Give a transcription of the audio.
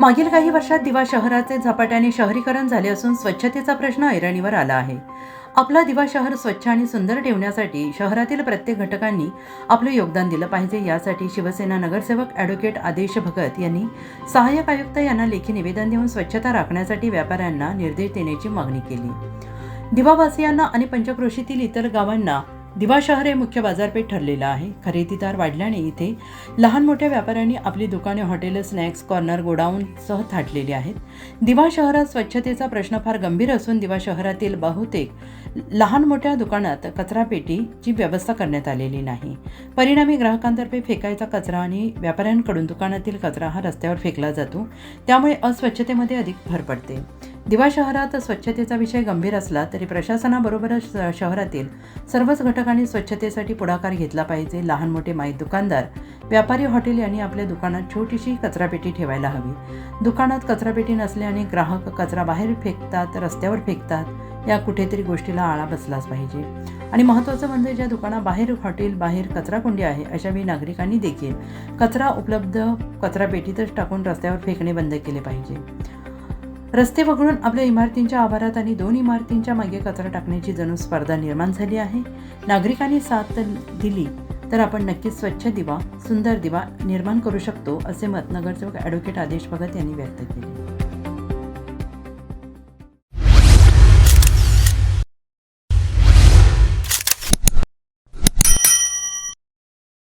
मागील काही वर्षात दिवा शहराचे झपाट्याने शहरीकरण झाले असून स्वच्छतेचा प्रश्न ऐरणीवर आला आहे. आपला दिवा शहर स्वच्छ आणि सुंदर ठेवण्यासाठी शहरातील प्रत्येक घटकांनी आपले योगदान दिलं पाहिजे. यासाठी शिवसेना नगरसेवक ॲडव्होकेट आदेश भगत यांनी सहाय्यक आयुक्त यांना लेखी निवेदन देऊन स्वच्छता राखण्यासाठी व्यापाऱ्यांना निर्देश देण्याची मागणी केली. दिवावासियांना आणि पंचक्रोशीतील इतर गावांना दिवा शहर हे मुख्य बाजारपेठ ठरलेलं आहे. खरेदीदार वाढल्याने इथे लहान मोठ्या व्यापाऱ्यांनी आपली दुकाने, हॉटेल, स्नॅक्स कॉर्नर, गोडाऊनसह थाटलेली आहेत. दिवा शहरात स्वच्छतेचा प्रश्न फार गंभीर असून दिवा शहरातील बहुतेक लहान मोठ्या दुकानात कचरापेटीची व्यवस्था करण्यात आलेली नाही. परिणामी ग्राहकांतर्फे फेकायचा कचरा आणि व्यापाऱ्यांकडून दुकानातील कचरा हा रस्त्यावर फेकला जातो. त्यामुळे अस्वच्छतेमध्ये अधिक भर पडते. दिवा शहरात स्वच्छतेचा विषय गंभीर असला तरी प्रशासनाबरोबरच शहरातील सर्वच घटकांनी स्वच्छतेसाठी पुढाकार घेतला पाहिजे. लहान मोठे माहीत दुकानदार, व्यापारी, हॉटेल यांनी आपल्या दुकानात छोटीशी कचरापेटी ठेवायला हवी. दुकानात कचरापेटी नसल्याने ग्राहक कचरा बाहेर फेकतात, रस्त्यावर फेकतात. या कुठेतरी गोष्टीला आळा बसलाच पाहिजे. आणि महत्त्वाचं म्हणजे ज्या दुकानाबाहेर, हॉटेल बाहेर कचराकुंडी आहे अशावेळी नागरिकांनी देखील कचरा उपलब्ध कचरापेटीतच टाकून रस्त्यावर फेकणे बंद केले पाहिजे. रस्ते वगळून आपल्या इमारतींच्या आवारात आणि 2 इमारतींच्या मागे कचरा टाकण्याची जणू स्पर्धा निर्माण झाली आहे. नागरिकांनी साथ दिली तर आपण नक्कीच स्वच्छ दिवा, सुंदर दिवा निर्माण करू शकतो, असे मत नगरसेवक ॲडव्होकेट आदेश भगत यांनी व्यक्त केले.